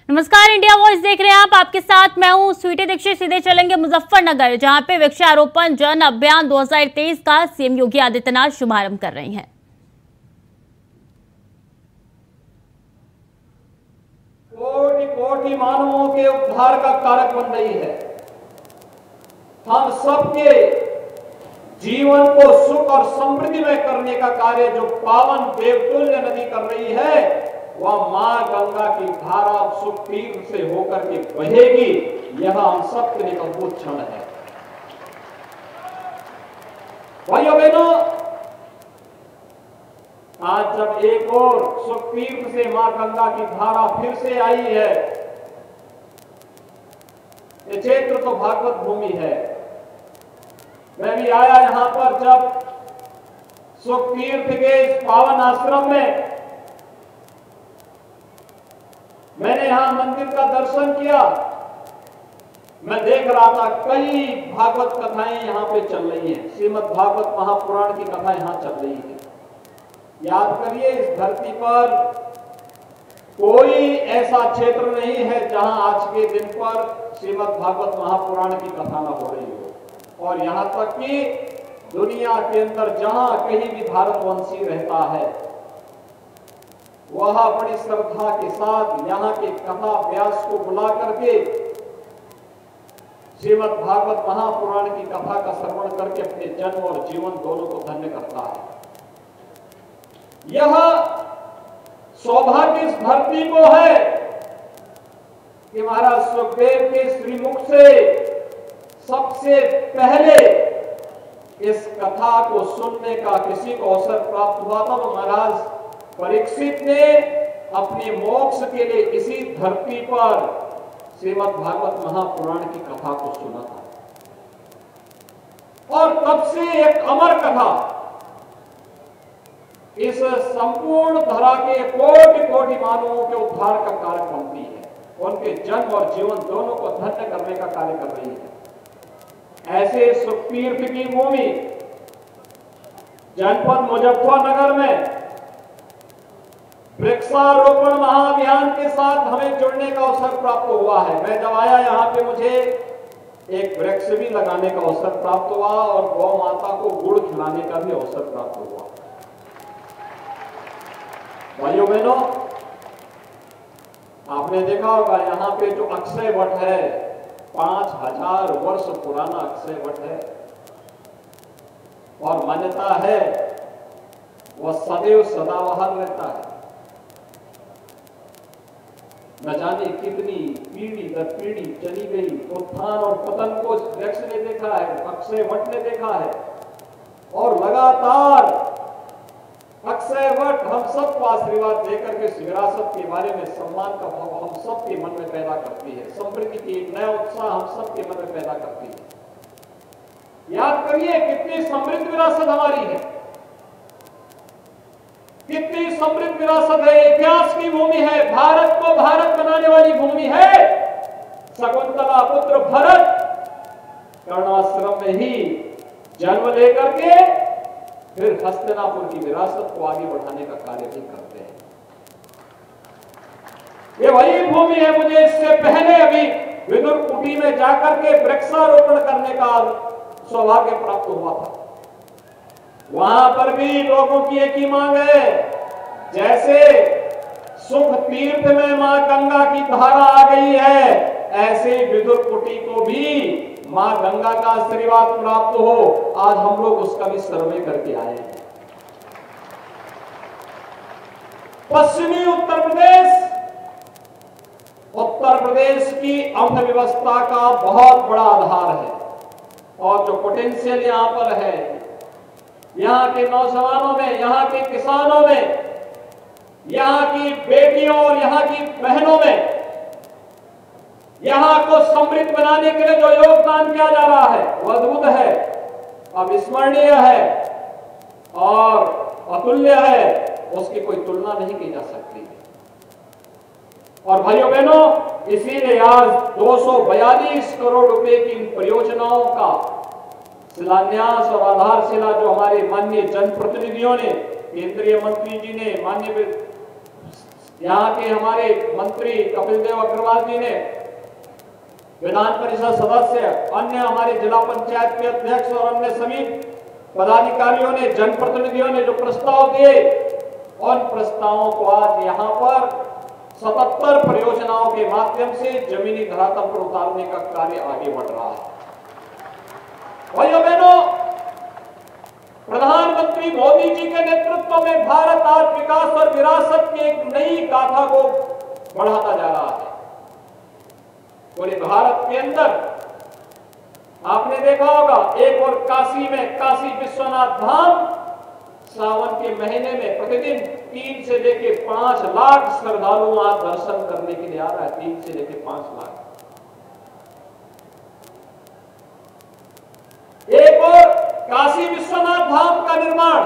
नमस्कार, India voice देख रहे हैं आप। आपके साथ मैं हूं स्वीटी दीक्षित। सीधे चलेंगे मुजफ्फरनगर, जहां पे वृक्षारोपण जन अभियान 2023 का सीएम योगी आदित्यनाथ शुभारंभ कर रहे हैं। कोटि कोटि मानवों के उद्धार का कारक बन रही है। हम सबके जीवन को सुख और समृद्धिमय करने का कार्य जो पावन देवतुल्य नदी कर रही है, वह मां गंगा की धारा सुख तीर्थ से होकर के बहेगी। यह हम सबके लिए अद्भुत क्षण है। भाइयों बहनों, आज जब एक और सुख तीर्थ से मां गंगा की धारा फिर से आई है, ये क्षेत्र तो भागवत भूमि है। मैं भी आया यहां पर जब सुख तीर्थ के इस पावन आश्रम में। मैंने यहां मंदिर का दर्शन किया। मैं देख रहा था कई भागवत कथाएं यहां पे चल रही हैं। श्रीमद् भागवत महापुराण की कथा यहां चल रही है। याद करिए, इस धरती पर कोई ऐसा क्षेत्र नहीं है जहां आज के दिन पर श्रीमद् भागवत महापुराण की कथा न हो रही हो। और यहां तक कि दुनिया के अंदर जहां कहीं भी भारतवंशी रहता है, वह बड़ी श्रद्धा के साथ यहाँ के कथा व्यास को बुला करके श्रीमद् भागवत महापुराण की कथा का श्रवण करके अपने जन्म और जीवन दोनों को धन्य करता है। यह सौभाग्य इस धरती को है कि महाराज सुखदेव के श्रीमुख से सबसे पहले इस कथा को सुनने का किसी को अवसर प्राप्त हुआ था। तो महाराज परीक्षित ने अपने मोक्ष के लिए इसी धरती पर श्रीमद् भागवत महापुराण की कथा को सुना था। और तब से एक अमर कथा इस संपूर्ण धरा के कोटि कोटि मानवों के उद्धार का कार्य बनती है। उनके जन्म और जीवन दोनों को धन्य करने का कार्य कर रही है। ऐसे सुखतीर्थ की भूमि जनपद मुजफ्फरनगर में वृक्षारोपण महाअभियान के साथ हमें जुड़ने का अवसर प्राप्त हुआ है। मैं जब आया यहाँ पे मुझे एक वृक्ष भी लगाने का अवसर प्राप्त हुआ और गौ माता को गुड़ खिलाने का भी अवसर प्राप्त हुआ। भाइयों बहनों, आपने देखा होगा यहाँ पे जो अक्षय वट है, 5000 वर्ष पुराना अक्षय वट है। और मान्यता है वह सदैव सदाबहार रहता है। न जाने कितनी पीढ़ी दर पीढ़ी चली गई, उत्थान और पतन को वृक्ष ने देखा है, अक्षय वट ने देखा है। और लगातार अक्षय वट हम सबको आशीर्वाद देकर के विरासत के बारे में सम्मान का भाव हम सबके मन में पैदा करती है। समृद्धि की एक नया उत्साह हम सबके मन में पैदा करती है। याद करिए कितनी समृद्ध विरासत हमारी है, कितनी समृद्ध विरासत है। इतिहास की भूमि है, भारत को भारत बनाने वाली भूमि है। शकुंतला पुत्र भरत कर्णाश्रम में ही जन्म लेकर के फिर हस्तिनापुर की विरासत को आगे बढ़ाने का कार्य भी करते हैं। ये वही भूमि है। मुझे इससे पहले अभी विदुर कुटी में जाकर के वृक्षारोपण करने का सौभाग्य प्राप्त हुआ था। वहां पर भी लोगों की एक ही मांग है, जैसे सुख तीर्थ में मां गंगा की धारा आ गई है, ऐसे विदुर कुटी को भी मां गंगा का आशीर्वाद प्राप्त हो। आज हम लोग उसका भी सर्वे करके आए हैं। पश्चिमी उत्तर प्रदेश की अर्थव्यवस्था का बहुत बड़ा आधार है। और जो पोटेंशियल यहां पर है, यहाँ के नौजवानों में, यहाँ के किसानों में, यहाँ की बेटियों और यहाँ की बहनों में, यहाँ को समृद्ध बनाने के लिए जो योगदान किया जा रहा है वह अद्भुत है, अविस्मरणीय है और अतुल्य है। उसकी कोई तुलना नहीं की जा सकती। और भाइयों बहनों, इसीलिए आज 242 करोड़ रुपए की इन परियोजनाओं का शिलान्यास और आधारशिला जो हमारे माननीय जनप्रतिनिधियों ने, केंद्रीय मंत्री जी ने, माननीय यहाँ के हमारे मंत्री कपिल देव अग्रवाल जी ने, विधान परिषद सदस्य, अन्य हमारे जिला पंचायत के अध्यक्ष और अन्य सभी पदाधिकारियों ने, जनप्रतिनिधियों ने जो प्रस्ताव दिए, उन प्रस्तावों को आज यहाँ पर 77 परियोजनाओं के माध्यम से जमीनी धरातल पर उतारने का कार्य आगे बढ़ रहा है। भाइयों बहनों, प्रधानमंत्री मोदी जी के नेतृत्व में भारत आज विकास और विरासत की एक नई गाथा को बढ़ाता जा रहा है। पूरे भारत के अंदर आपने देखा होगा, एक और काशी में काशी विश्वनाथ धाम सावन के महीने में प्रतिदिन 3 से लेकर 5 लाख श्रद्धालु वहां दर्शन करने के लिए आ रहा है। 3 से लेकर 5 लाख। एक और काशी विश्वनाथ धाम का निर्माण,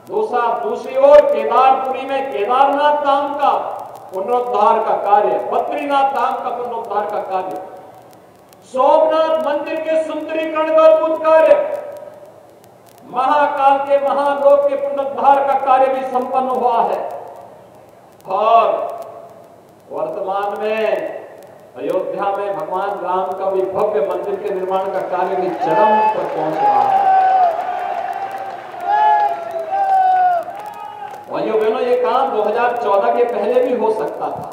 दूसरी ओर केदारपुरी में केदारनाथ धाम का पुनरुद्धार का कार्य, बद्रीनाथ धाम का पुनरुद्धार का कार्य, सोमनाथ मंदिर के सुंदरीकरण का अद्भुत कार्य, महाकाल के महालोक के पुनरुद्धार का कार्य भी संपन्न हुआ है। और वर्तमान में अयोध्या में भगवान राम का भी भव्य मंदिर के निर्माण का कार्य भी चरम पर पहुंच रहा है। भाइयों बहनों, ये काम 2014 के पहले भी हो सकता था,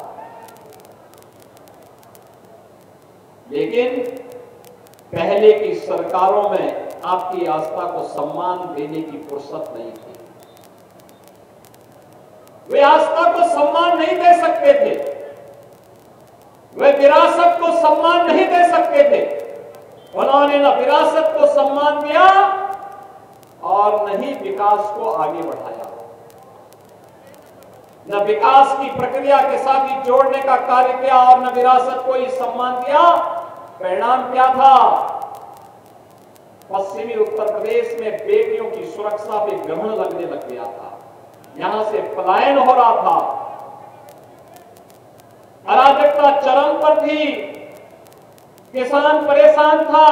लेकिन पहले की सरकारों में आपकी आस्था को सम्मान देने की फुर्सत नहीं थी। वे आस्था को सम्मान नहीं दे सकते थे, वे विरासत को सम्मान नहीं दे सकते थे। उन्होंने न विरासत को सम्मान दिया और न ही विकास को आगे बढ़ाया, न विकास की प्रक्रिया के साथ ही जोड़ने का कार्य किया और न विरासत को ही सम्मान दिया। परिणाम क्या था? पश्चिमी उत्तर प्रदेश में बेटियों की सुरक्षा पे ग्रहण लगने लग गया था, यहां से पलायन हो रहा था, अराजकता चरम पर थी, किसान परेशान था,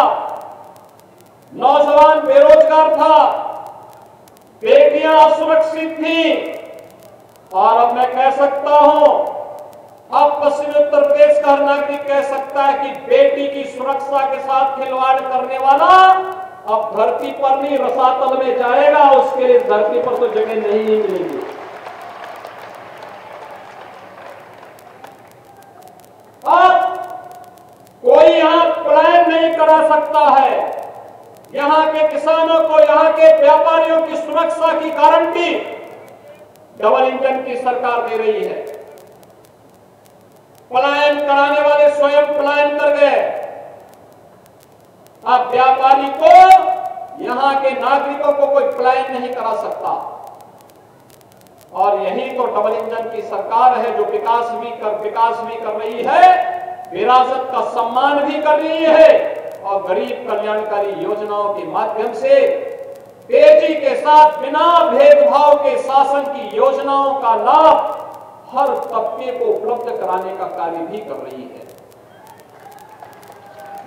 नौजवान बेरोजगार था, बेटियां असुरक्षित थी। और अब मैं कह सकता हूं, अब पश्चिमी उत्तर प्रदेश का हर नागरिक कह सकता है कि बेटी की सुरक्षा के साथ खिलवाड़ करने वाला अब धरती पर नहीं रसातल में जाएगा, उसके लिए धरती पर तो जगह नहीं मिलेगी। अब कोई यहां पलायन नहीं करा सकता है। यहां के किसानों को, यहां के व्यापारियों की सुरक्षा की गारंटी डबल इंजन की सरकार दे रही है। पलायन कराने वाले स्वयं पलायन कर गए, अब व्यापारी को, यहां के नागरिकों को कोई पलायन नहीं करा सकता। और यही तो डबल इंजन की सरकार है जो विकास भी कर रही है, विरासत का सम्मान भी कर रही है और गरीब कल्याणकारी योजनाओं के माध्यम से तेजी के साथ बिना भेदभाव के शासन की योजनाओं का लाभ हर तबके को उपलब्ध कराने का कार्य भी कर रही है,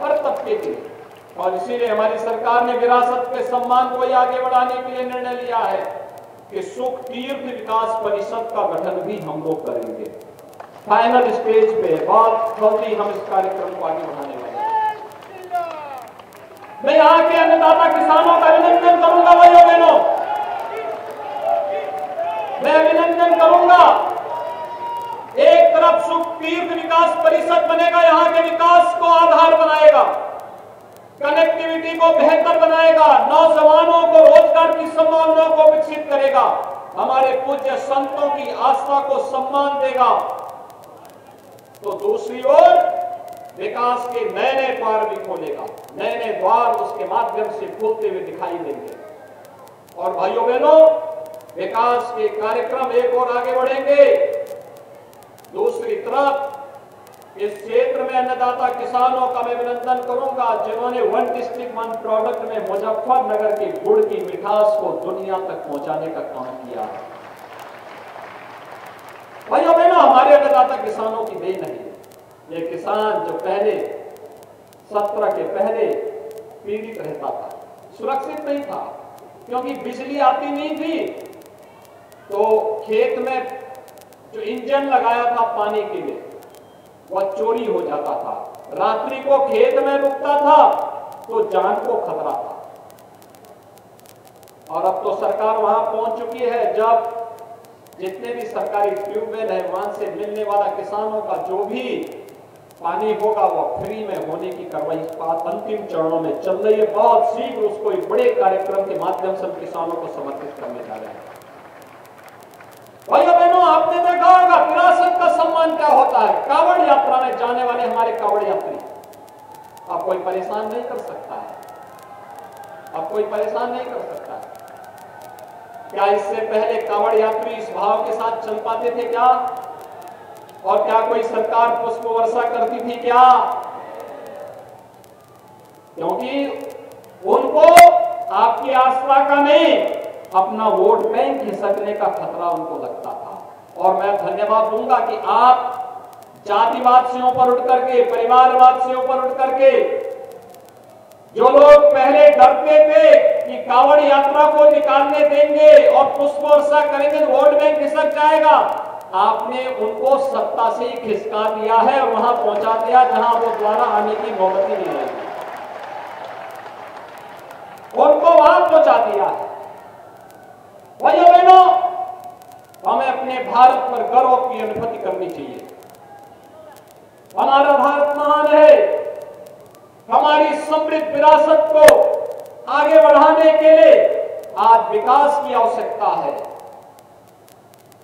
हर तबके के लिए। और इसीलिए हमारी सरकार ने विरासत के सम्मान को आगे बढ़ाने के लिए निर्णय लिया है कि सुख तीर्थ विकास परिषद का गठन भी हम लोग करेंगे। फाइनल स्टेज पे बहुत जल्दी हम इस कार्यक्रम को आगे बढ़ाने वाले हैं। मैं यहाँ के अन्नदाता किसानों का अभिनंदन करूंगा। भाइयों बहनों, मैं अभिनंदन करूंगा। एक तरफ सुख तीर्थ विकास परिषद बनेगा, यहाँ के विकास को आधार बनाएगा, कनेक्टिविटी को बेहतर बनाएगा, नौजवानों को रोजगार की संभावनाओं को विकसित करेगा, हमारे पूज्य संतों की आस्था को सम्मान देगा। तो दूसरी ओर विकास के नए नए द्वार भी खोलेगा, नए नए द्वार उसके माध्यम से खुलते हुए दिखाई देंगे। और भाइयों बहनों, विकास के कार्यक्रम एक और आगे बढ़ेंगे। दूसरी तरफ इस क्षेत्र में अन्नदाता किसानों का मैं अभिनंदन करूंगा जिन्होंने वन डिस्ट्रिक्ट वन प्रोडक्ट में मुजफ्फरनगर के गुड़ की मिठास को दुनिया तक पहुंचाने का काम किया है। भाइयों बहनों, हमारे अन्नदाता किसानों की देन नहीं है। ये किसान जो पहले 17 के पहले पीड़ित रहता था, सुरक्षित नहीं था, क्योंकि बिजली आती नहीं थी, तो खेत में जो इंजन लगाया था पानी के लिए वह चोरी हो जाता था, रात्रि को खेत में रुकता था तो जान को खतरा था। और अब तो सरकार वहां पहुंच चुकी है, जब जितने भी सरकारी ट्यूबवेल है वहां से मिलने वाला किसानों का जो भी पानी होगा वह फ्री में होने की कार्रवाई अंतिम चरणों में चल रही है। बहुत शीघ्र उसको एक बड़े कार्यक्रम के माध्यम से किसानों को समर्पित करने जा रहे हैं। भाइयों बहनों, आपने देखा होगा विरासत का सम्मान क्या होता है। कांवड़ यात्रा में जाने वाले हमारे कांवड़ यात्री, अब कोई परेशान नहीं कर सकता है, अब कोई परेशान नहीं कर सकता है। क्या इससे पहले कांवड़ यात्री इस भाव के साथ चल पाते थे क्या? और क्या कोई सरकार पुष्प वर्षा करती थी क्या? क्योंकि उनको आपकी आस्था का नहीं, अपना वोट बैंक खिसकने का खतरा उनको लगता था। और मैं धन्यवाद दूंगा कि आप जातिवादियों पर उठ करके, परिवारवादियों पर उठ करके, जो लोग पहले डरते थे कि कांवड़ यात्रा को निकालने देंगे और पुष्प वर्षा करेंगे तो वोट बैंक खिसक जाएगा, आपने उनको सत्ता से ही खिसका दिया है और वहां पहुंचा दिया जहां वो द्वारा आने की नौबत ही नहीं आएगी। उनको वहां पहुंचा दिया है। भाइयों बहनों, हमें अपने भारत पर गर्व की अनुभूति करनी चाहिए। हमारा भारत महान है। हमारी समृद्ध विरासत को आगे बढ़ाने के लिए आज विकास की आवश्यकता है।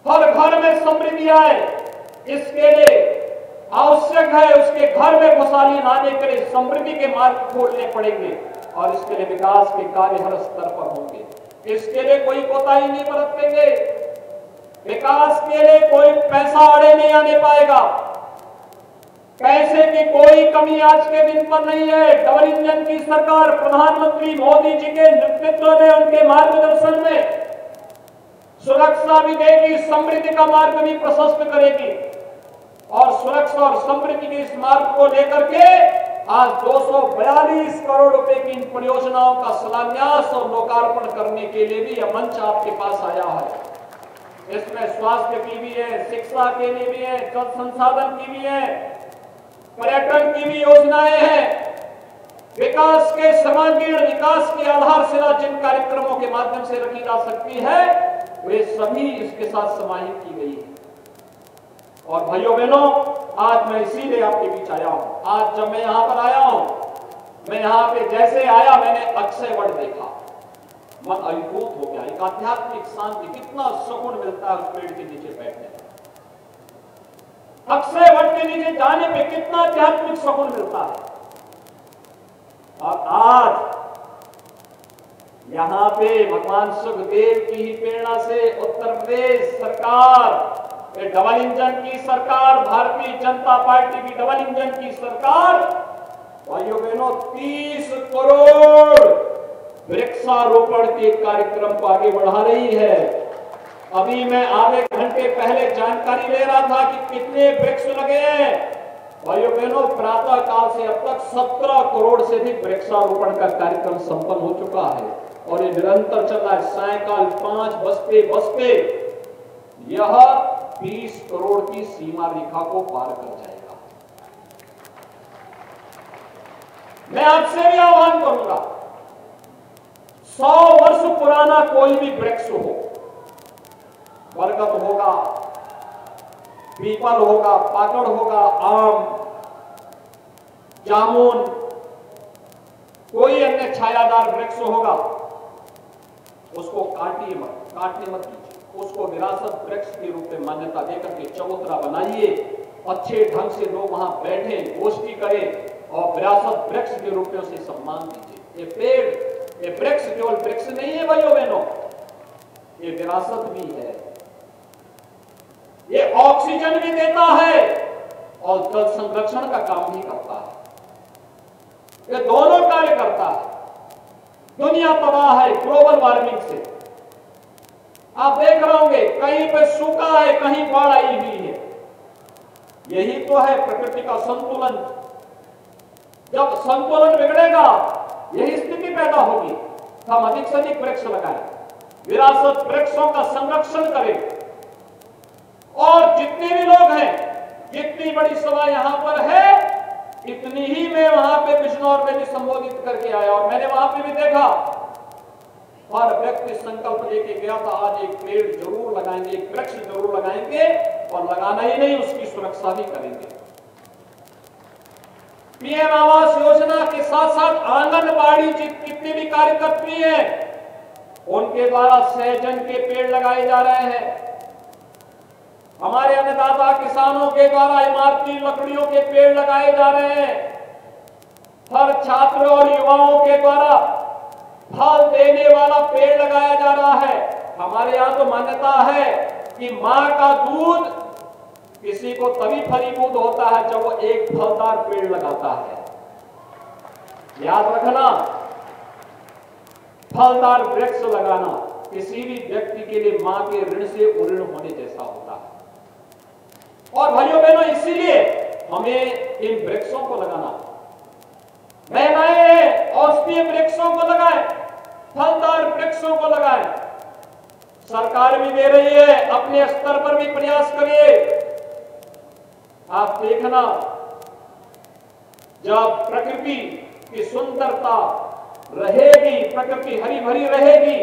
हर घर में समृद्धि आए, इसके लिए आवश्यक है उसके घर में खुशहाली लाने के लिए समृद्धि के मार्ग खोलने पड़ेंगे और इसके लिए विकास के कार्य हर स्तर पर होंगे। इसके लिए कोई कोताही नहीं बरतेंगे। विकास के लिए कोई पैसा आड़े नहीं आने पाएगा। पैसे की कोई कमी आज के दिन पर नहीं है। डबल इंजन की सरकार प्रधानमंत्री मोदी जी के नेतृत्व में, उनके मार्गदर्शन में सुरक्षा भी देगी, समृद्धि का मार्ग भी प्रशस्त करेगी। और सुरक्षा और समृद्धि के इस मार्ग को लेकर के आज 242 करोड़ रुपए की इन परियोजनाओं का शिलान्यास और लोकार्पण करने के लिए भी यह मंच आपके पास आया है। इसमें स्वास्थ्य की भी है, शिक्षा के लिए भी है, जल संसाधन की भी है, पर्यटन की भी योजनाएं हैं। विकास के समग्र विकास की आधारशिला जिन कार्यक्रमों के माध्यम से रखी जा सकती है वे सभी इसके साथ समाहित की गई है। और भाइयों बहनों, आज मैं इसीलिए आपके बीच आया हूं। आज जब मैं यहां पर आया हूं, मैं यहां पे जैसे आया मैंने अक्षय वट देखा, मन अभिभूत हो गया। एक आध्यात्मिक शांति, कितना सुकून मिलता है उस पेड़ के नीचे बैठने में। अक्षय वट के नीचे जाने पे कितना आध्यात्मिक सुकून मिलता है। और आज यहां पे भगवान सुखदेव की ही प्रेरणा से उत्तर प्रदेश सरकार, डबल इंजन की सरकार, भारतीय जनता पार्टी की डबल इंजन की सरकार, भाइयों बहनों 30 करोड़ वृक्षारोपण के कार्यक्रम को आगे बढ़ा रही है। अभी मैं आधे घंटे पहले जानकारी ले रहा था कि कितने वृक्ष लगे हैं। भाइयों बहनों, प्रातः काल से अब तक 17 करोड़ से अधिक वृक्षारोपण का कार्यक्रम संपन्न हो चुका है और ये निरंतर चल रहा है। सायकाल 5 बजते यह 30 करोड़ की सीमा रेखा को पार कर जाएगा। मैं आपसे भी आह्वान करूंगा, 100 वर्ष पुराना कोई भी वृक्ष हो, बरगद होगा, पीपल होगा, पाकड़ होगा, आम, जामुन, कोई अन्य छायादार वृक्ष होगा, उसको काटने मत कीजिए। उसको विरासत वृक्ष के रूप में मान्यता देकर के चबूतरा बनाइए, अच्छे ढंग से लोग वहां बैठे, गोष्ठी करें और विरासत वृक्ष के रूप में उसे सम्मान दीजिए। ये पेड़, ये वृक्ष केवल वृक्ष नहीं है भाइयों बहनों, ये विरासत भी है। ये ऑक्सीजन भी देता है और जल संरक्षण का काम भी करता है। ये दोनों कार्य करता है। दुनिया तबाह है ग्लोबल वार्मिंग से, आप देख रहे होंगे कहीं पे सूखा है, कहीं बाढ़ आई हुई है। यही तो है प्रकृति का संतुलन। जब संतुलन बिगड़ेगा यही स्थिति पैदा होगी। हम अधिक से अधिक वृक्ष लगाएं, विरासत वृक्षों का संरक्षण करें और जितने भी लोग हैं, जितनी बड़ी सभा यहां पर है, इतनी ही मैं वहां पे बिजनौर में भी संबोधित करके आया और मैंने वहां पे भी देखा हर व्यक्ति संकल्प लेके गया था, आज एक पेड़ जरूर लगाएंगे, एक वृक्ष जरूर लगाएंगे और लगाना ही नहीं, उसकी सुरक्षा भी करेंगे। पीएम आवास योजना के साथ साथ आंगनबाड़ी जितनी भी कार्यकर्त्री हैं, उनके द्वारा सहजन के पेड़ लगाए जा रहे हैं। हमारे अन्नदाता किसानों के द्वारा इमारती लकड़ियों के पेड़ लगाए जा रहे हैं। हर छात्र और युवाओं के द्वारा फल देने वाला पेड़ लगाया जा रहा है। हमारे यहाँ तो मान्यता है कि मां का दूध किसी को तभी फलीभूत होता है जब वो एक फलदार पेड़ लगाता है। याद रखना, फलदार वृक्ष लगाना किसी भी व्यक्ति के लिए मां के ऋण से उऋण होने जैसा होता है। और भाइयों बहनों, इसीलिए हमें इन वृक्षों को लगाना, महिलाएं औषधीय वृक्षों को लगाएं, फलदार वृक्षों को लगाएं। सरकार भी दे रही है, अपने स्तर पर भी प्रयास करिए। आप देखना, जब प्रकृति की सुंदरता रहेगी, प्रकृति हरी भरी रहेगी,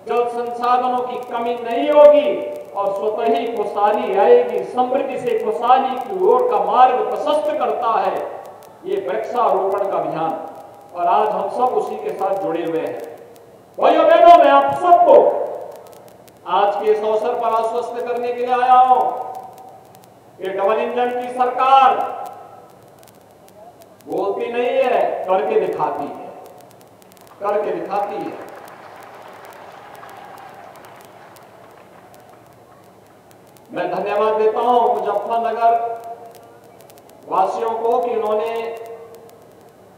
जल संसाधनों की कमी नहीं होगी और स्वतः ही खुशहाली आएगी। समृद्धि से खुशहाली की ओर का मार्ग प्रशस्त करता है ये वृक्षारोपण का अभियान, और आज हम सब उसी के साथ जुड़े हुए हैं। भाइयों बहनों, मैं आप सबको आज के इस अवसर पर आश्वस्त करने के लिए आया हूं कि डबल इंजन की सरकार बोलती नहीं है, करके दिखाती है, करके दिखाती है। मैं धन्यवाद देता हूं मुजफ्फरनगर वासियों को कि उन्होंने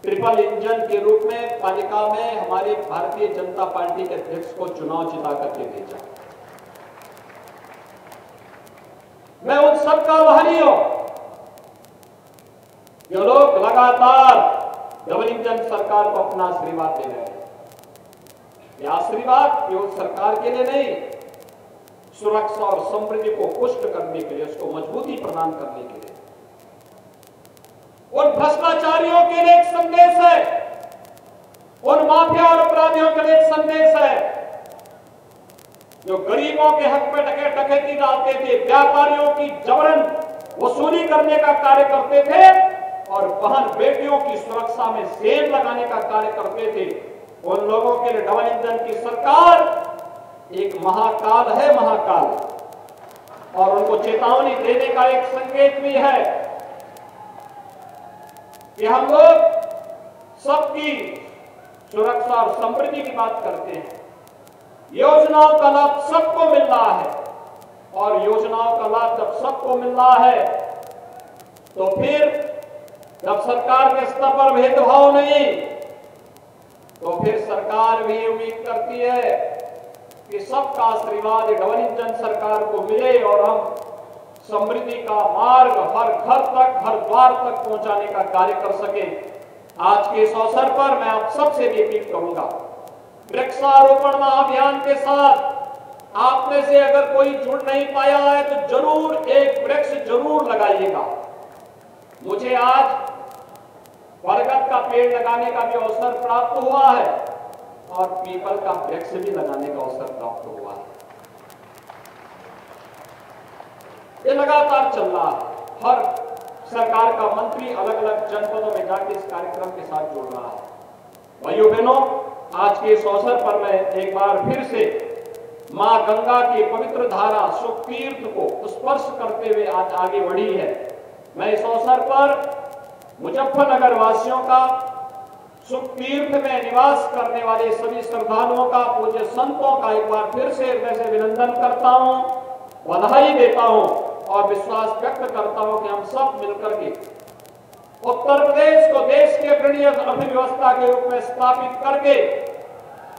ट्रिपल इंजन के रूप में पालिका में हमारे भारतीय जनता पार्टी के अध्यक्ष को चुनाव जिता करके भेजा। मैं उन सबका आभारी हूं जो लोग लगातार डबल इंजन सरकार को अपना आशीर्वाद दे रहे हैं। यह आशीर्वाद केवल सरकार के लिए नहीं, सुरक्षा और समृद्धि को पुष्ट करने के लिए, उसको मजबूती प्रदान करने के लिए, उन भ्रष्टाचारियों के लिए एक संदेश है, उन माफिया और अपराधियों के लिए एक संदेश है जो गरीबों के हक में डकैती डालते थे, व्यापारियों की जबरन वसूली करने का कार्य करते थे और बहन बेटियों की सुरक्षा में सेब लगाने का कार्य करते थे। उन लोगों के लिए डबल इंजन की सरकार एक महाकाल है, महाकाल, और उनको चेतावनी देने का एक संकेत भी है कि हम लोग सबकी सुरक्षा और समृद्धि की बात करते हैं। योजनाओं का लाभ सबको मिल रहा है और योजनाओं का लाभ जब सबको मिल रहा है तो फिर जब सरकार के स्तर पर भेदभाव नहीं, तो फिर सरकार भी उम्मीद करती है कि सबका आशीर्वाद डबल इंजन सरकार को मिले और हम समृद्धि का मार्ग हर घर तक, हर द्वार तक पहुंचाने का कार्य कर सके। आज के इस अवसर पर मैं आप सबसे भी अपील करूंगा, वृक्षारोपण महाअभियान के साथ आप में से अगर कोई जुड़ नहीं पाया है तो जरूर एक वृक्ष जरूर लगाइएगा। मुझे आज बरगद का पेड़ लगाने का भी अवसर प्राप्त हुआ है और पीपल का वृक्ष भी लगाने का अवसर प्राप्त हुआ है। ये लगातार चल रहा है। हर सरकार का मंत्री अलग अलग जनपदों में जाकर इस कार्यक्रम के साथ जुड़ रहा है। भाइयों बहनों, आज के इस अवसर पर मैं एक बार फिर से मां गंगा की पवित्र धारा सुख तीर्थ को स्पर्श करते हुए आज आगे बढ़ी है। मैं इस अवसर पर मुजफ्फरनगर वासियों का, सुख तीर्थ में निवास करने वाले सभी श्रद्धालुओं का, पूज्य संतों का एक बार फिर से हृदय से अभिनंदन करता हूं, बधाई देता हूं और विश्वास व्यक्त करता हूं कि हम सब मिलकर के उत्तर प्रदेश को देश के अग्रणी अर्थव्यवस्था के रूप में स्थापित करके,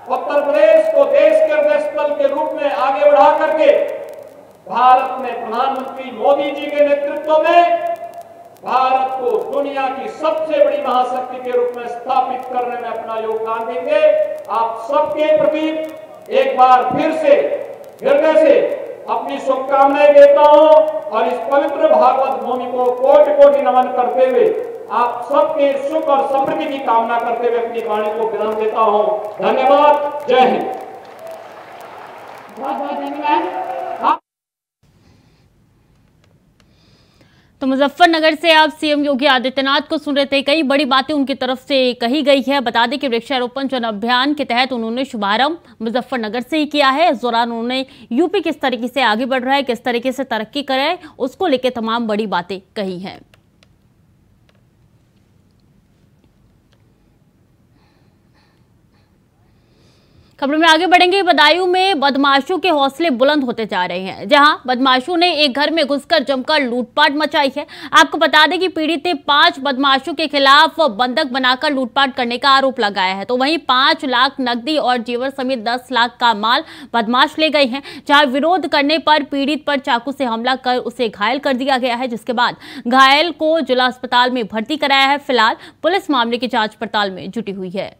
उत्तर प्रदेश को देश के हृदय स्थल के रूप में आगे बढ़ा करके भारत में प्रधानमंत्री मोदी जी के नेतृत्व में भारत को दुनिया की सबसे बड़ी महाशक्ति के रूप में स्थापित करने में अपना योगदान देंगे। आप सबके प्रति एक बार फिर से हृदय से अपनी शुभकामनाएं देता हूं और इस पवित्र भागवत भूमि को कोटि कोटि नमन करते हुए आप सबके सुख और समृद्धि की कामना करते हुए अपनी वाणी को विराम देता हूं। धन्यवाद। जय हिंद। बहुत बहुत धन्यवाद। तो मुजफ्फरनगर से आप सीएम योगी आदित्यनाथ को सुन रहे थे। कई बड़ी बातें उनकी तरफ से कही गई है। बता दें कि वृक्षारोपण जन अभियान के तहत उन्होंने शुभारंभ मुजफ्फरनगर से ही किया है। इस दौरान उन्होंने यूपी किस तरीके से आगे बढ़ रहा है, किस तरीके से तरक्की करे, उसको लेकर तमाम बड़ी बातें कही हैं। खबरों में आगे बढ़ेंगे। बदायूं में बदमाशों के हौसले बुलंद होते जा रहे हैं, जहां बदमाशों ने एक घर में घुसकर जमकर लूटपाट मचाई है। आपको बता दें कि पीड़ित ने 5 बदमाशों के खिलाफ बंधक बनाकर लूटपाट करने का आरोप लगाया है। तो वहीं 5 लाख नकदी और जेवर समेत 10 लाख का माल बदमाश ले गए हैं। जहां विरोध करने पर पीड़ित पर चाकू से हमला कर उसे घायल कर दिया गया है, जिसके बाद घायल को जिला अस्पताल में भर्ती कराया है। फिलहाल पुलिस मामले की जांच पड़ताल में जुटी हुई है।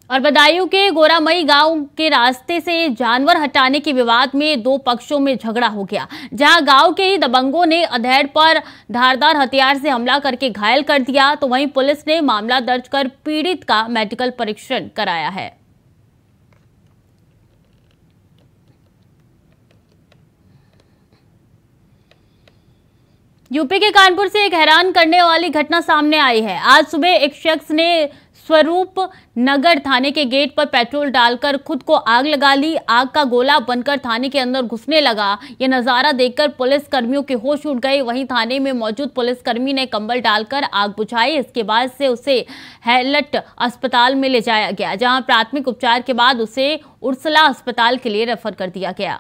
और बदायूं के गोरामई गांव के रास्ते से जानवर हटाने के विवाद में 2 पक्षों में झगड़ा हो गया, जहां गांव के ही दबंगों ने अधेड़ पर धारदार हथियार से हमला करके घायल कर दिया। तो वहीं पुलिस ने मामला दर्ज कर पीड़ित का मेडिकल परीक्षण कराया है। यूपी के कानपुर से एक हैरान करने वाली घटना सामने आई है। आज सुबह एक शख्स ने स्वरूप नगर थाने के गेट पर पेट्रोल डालकर खुद को आग लगा ली। आग का गोला बनकर थाने के अंदर घुसने लगा। यह नजारा देखकर पुलिस कर्मियों के होश उड़ गए। वहीं थाने में मौजूद पुलिसकर्मी ने कंबल डालकर आग बुझाई। इसके बाद से उसे हैलट अस्पताल में ले जाया गया, जहां प्राथमिक उपचार के बाद उसे उर्सला अस्पताल के लिए रेफर कर दिया गया।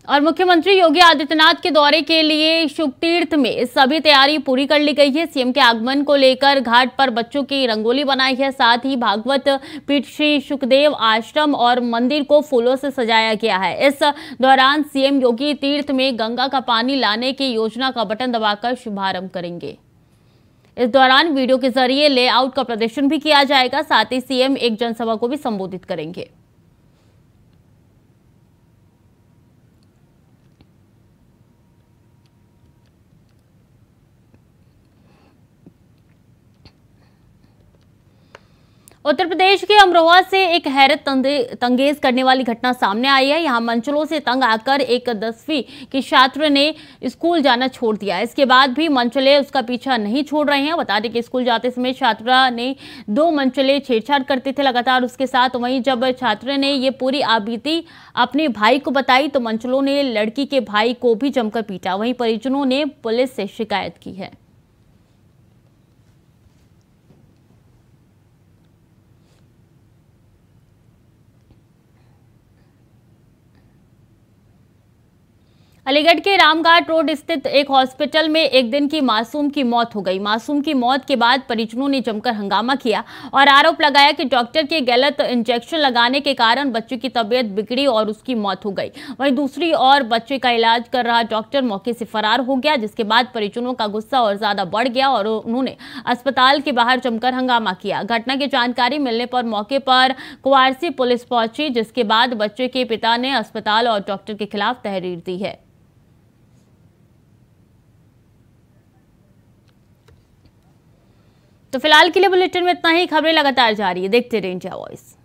और मुख्यमंत्री योगी आदित्यनाथ के दौरे के लिए शुभतीर्थ में सभी तैयारी पूरी कर ली गई है। सीएम के आगमन को लेकर घाट पर बच्चों की रंगोली बनाई है। साथ ही भागवत पीठ श्री सुखदेव आश्रम और मंदिर को फूलों से सजाया गया है। इस दौरान सीएम योगी तीर्थ में गंगा का पानी लाने की योजना का बटन दबाकर शुभारंभ करेंगे। इस दौरान वीडियो के जरिए लेआउट का प्रदर्शन भी किया जाएगा। साथ ही सीएम एक जनसभा को भी संबोधित करेंगे। उत्तर प्रदेश के अमरोहा से एक हैरत तंगेज करने वाली घटना सामने आई है। यहां मंचलों से तंग आकर एक 10वीं की छात्र ने स्कूल जाना छोड़ दिया। इसके बाद भी मंचले उसका पीछा नहीं छोड़ रहे हैं। बता दें कि स्कूल जाते समय छात्रा ने 2 मंचले छेड़छाड़ करते थे लगातार उसके साथ। वहीं जब छात्र ने ये पूरी आबीती अपने भाई को बताई तो मंचलों ने लड़की के भाई को भी जमकर पीटा। वहीं परिजनों ने पुलिस से शिकायत की है। अलीगढ़ के रामघाट रोड स्थित एक हॉस्पिटल में एक दिन की मासूम की मौत हो गई। मासूम की मौत के बाद परिजनों ने जमकर हंगामा किया और आरोप लगाया कि डॉक्टर के गलत इंजेक्शन लगाने के कारण बच्चे की तबीयत बिगड़ी और उसकी मौत हो गई। वहीं दूसरी ओर बच्चे का इलाज कर रहा डॉक्टर मौके से फरार हो गया, जिसके बाद परिजनों का गुस्सा और ज्यादा बढ़ गया और उन्होंने अस्पताल के बाहर जमकर हंगामा किया। घटना की जानकारी मिलने पर मौके पर कुवारसी पुलिस पहुंची, जिसके बाद बच्चे के पिता ने अस्पताल और डॉक्टर के खिलाफ तहरीर दी है। तो फिलहाल के लिए बुलेटिन में इतना ही। खबरें लगातार जारी है, देखते रहिए इंडिया वॉइस।